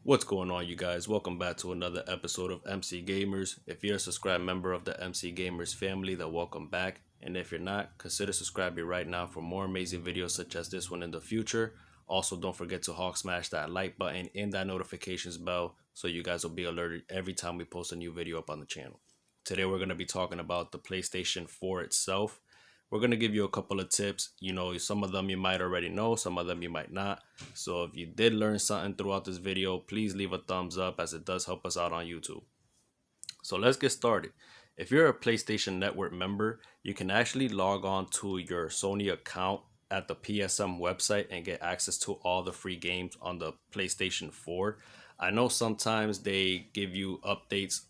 What's going on, you guys? Welcome back to another episode of MC Gamers. If you're a subscribed member of the MC Gamers family, then welcome back. And if you're not, consider subscribing right now for more amazing videos such as this one in the future. Also, don't forget to smash that like button and that notifications bell so you guys will be alerted every time we post a new video up on the channel. Today, we're going to be talking about the PlayStation 4 itself. We're going to give you a couple of tips. Some of them you might already know, some of them you might not. So if you did learn something throughout this video, please leave a thumbs up as it does help us out on YouTube. So let's get started. If you're a PlayStation Network member, you can actually log on to your Sony account at the PSM website and get access to all the free games on the PlayStation 4. I know sometimes they give you updates,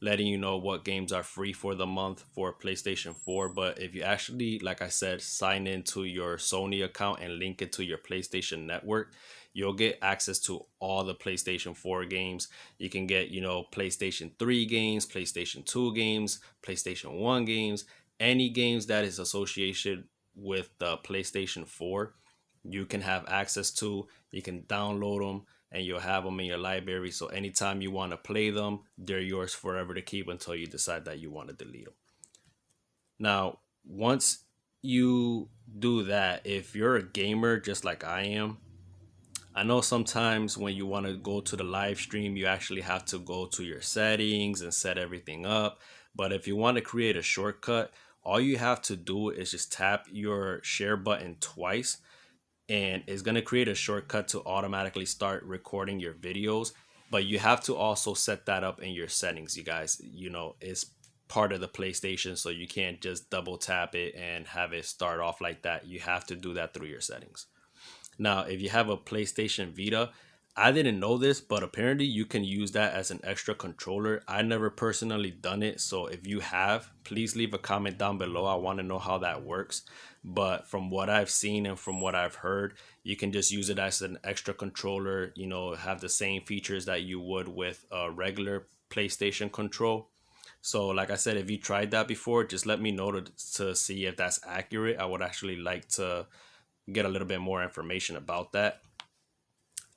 letting you know what games are free for the month for PlayStation 4. But if you actually, like I said, sign into your Sony account and link it to your PlayStation Network, you'll get access to all the PlayStation 4 games. You can get, PlayStation 3 games, PlayStation 2 games, PlayStation 1 games, any games that is associated with the PlayStation 4, you can have access to. You can download them and you'll have them in your library. So anytime you want to play them, they're yours forever to keep until you decide that you want to delete them. Now, once you do that, if you're a gamer just like I am, I know sometimes when you want to go to the live stream, you actually have to go to your settings and set everything up. But if you want to create a shortcut, all you have to do is just tap your share button twice, and it's going to create a shortcut to automatically start recording your videos. But you have to also set that up in your settings, you guys. It's part of the PlayStation, so you can't just double tap it and have it start off like that. You have to do that through your settings. Now, if you have a PlayStation Vita, I didn't know this, but apparently you can use that as an extra controller. I never personally done it, so if you have, please leave a comment down below. I want to know how that works. But from what I've seen and from what I've heard, you can just use it as an extra controller, have the same features that you would with a regular PlayStation control. So like I said, if you tried that before, just let me know to see if that's accurate. I would actually like to get a little bit more information about that.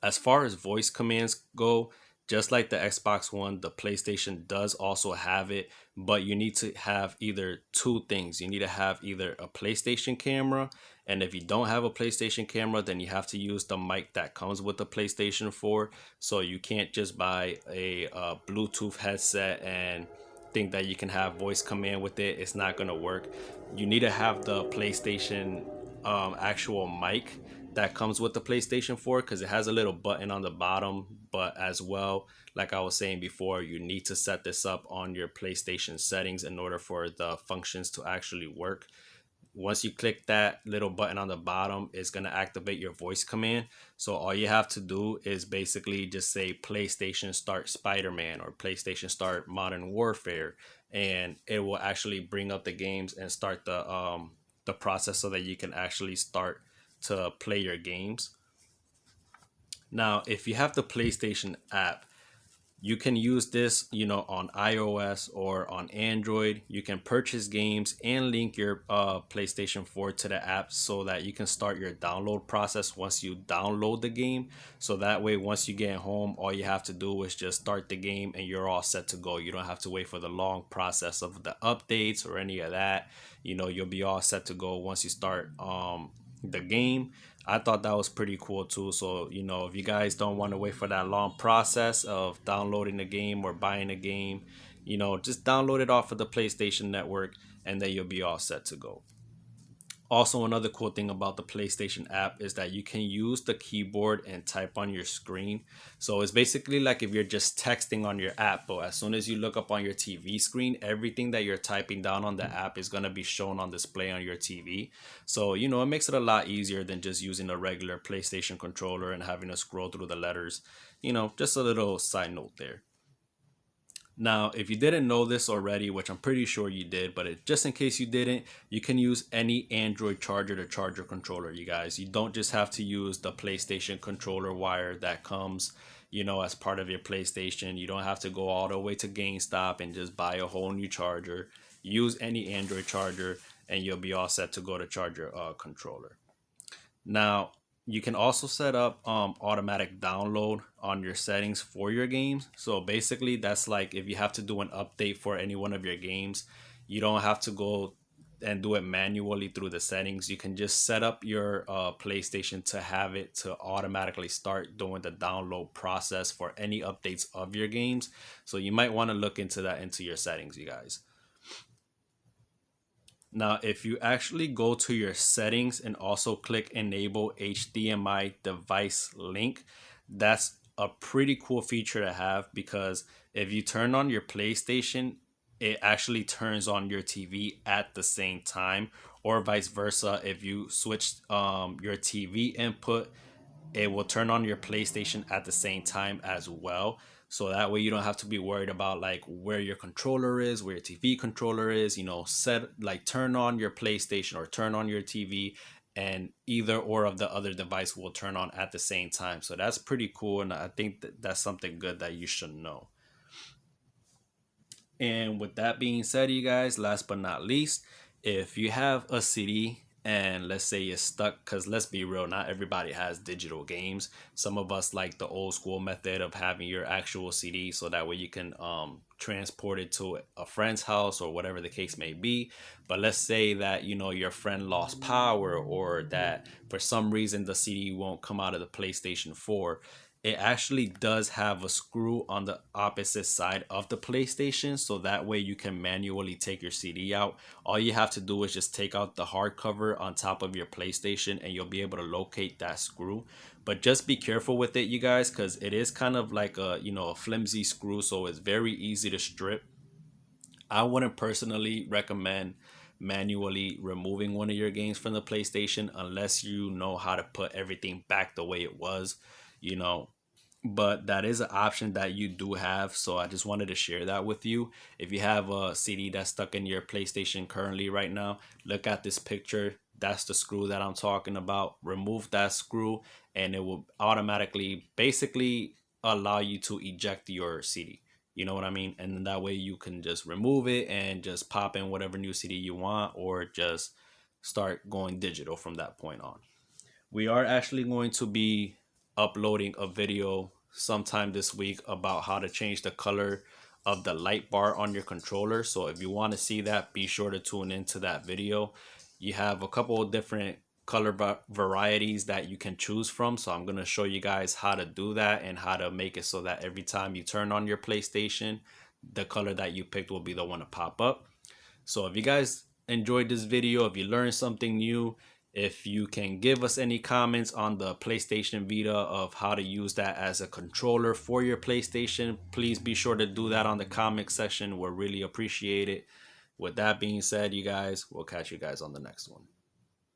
As far as voice commands go, just like the Xbox One, the PlayStation does also have it, but you need to have either two things. You need to have either a PlayStation camera, and if you don't have a PlayStation camera, then you have to use the mic that comes with the PlayStation 4. So you can't just buy a Bluetooth headset and think that you can have voice command with it. It's not gonna work. You need to have the PlayStation actual mic that comes with the PlayStation 4, because it has a little button on the bottom. But as well, like I was saying before, you need to set this up on your PlayStation settings in order for the functions to actually work. Once you click that little button on the bottom, it's going to activate your voice command. So all you have to do is basically just say PlayStation Start Spider-Man or PlayStation Start Modern Warfare, and it will actually bring up the games and start the process so that you can actually start to play your games. Now, if you have the PlayStation app, you can use this, on iOS or on Android. You can purchase games and link your PlayStation 4 to the app so that you can start your download process once you download the game. So that way, once you get home, all you have to do is just start the game and you're all set to go. You don't have to wait for the long process of the updates or any of that. You'll be all set to go once you start the game. I thought that was pretty cool too. So, if you guys don't want to wait for that long process of downloading the game or buying a game, just download it off of the PlayStation Network and then you'll be all set to go. Also, another cool thing about the PlayStation app is that you can use the keyboard and type on your screen. So it's basically like if you're just texting on your app, but as soon as you look up on your TV screen, everything that you're typing down on the app is going to be shown on display on your TV. So, it makes it a lot easier than just using a regular PlayStation controller and having to scroll through the letters. Just a little side note there. Now, if you didn't know this already, which I'm pretty sure you did, but just in case you didn't, you can use any Android charger to charge your controller, you guys. You don't just have to use the PlayStation controller wire that comes, as part of your PlayStation. You don't have to go all the way to GameStop and just buy a whole new charger. Use any Android charger and you'll be all set to go to charge your controller. Now, You can also set up automatic download on your settings for your games. So basically, that's like if you have to do an update for any one of your games, you don't have to go and do it manually through the settings. You can just set up your PlayStation to have it to automatically start doing the download process for any updates of your games. So you might want to look into that into your settings, you guys. Now, if you actually go to your settings and also click enable HDMI device link, that's a pretty cool feature to have, because if you turn on your PlayStation, it actually turns on your TV at the same time, or vice versa. If you switch your TV input, it will turn on your PlayStation at the same time as well. So that way you don't have to be worried about like where your controller is, where your TV controller is, set like turn on your PlayStation or turn on your TV, and either or of the other device will turn on at the same time. So that's pretty cool. And I think that's something good that you should know. And with that being said, you guys, last but not least, if you have a CD and let's say you're stuck, because let's be real, not everybody has digital games. Some of us like the old school method of having your actual CD, so that way you can transport it to a friend's house or whatever the case may be. But let's say that your friend lost power, or that for some reason the CD won't come out of the PlayStation 4. It actually does have a screw on the opposite side of the PlayStation, so that way you can manually take your CD out. All you have to do is just take out the hardcover on top of your PlayStation and you'll be able to locate that screw. But just be careful with it, you guys, because it is kind of like a flimsy screw, so it's very easy to strip. I wouldn't personally recommend manually removing one of your games from the PlayStation unless you know how to put everything back the way it was, you know. But that is an option that you do have, so I just wanted to share that with you. If you have a CD that's stuck in your PlayStation currently right now, look at this picture. That's the screw that I'm talking about. Remove that screw and it will automatically basically allow you to eject your CD. You know what I mean? And then that way you can just remove it and just pop in whatever new CD you want, or just start going digital from that point on. We are actually going to be uploading a video sometime this week about how to change the color of the light bar on your controller. So if you want to see that, be sure to tune into that video. You have a couple of different color varieties that you can choose from, so I'm going to show you guys how to do that and how to make it so that every time you turn on your PlayStation, the color that you picked will be the one to pop up. So if you guys enjoyed this video, if you learned something new, if you can give us any comments on the PlayStation Vita of how to use that as a controller for your PlayStation, please be sure to do that on the comment section. We'll really appreciate it. With that being said, you guys, we'll catch you guys on the next one.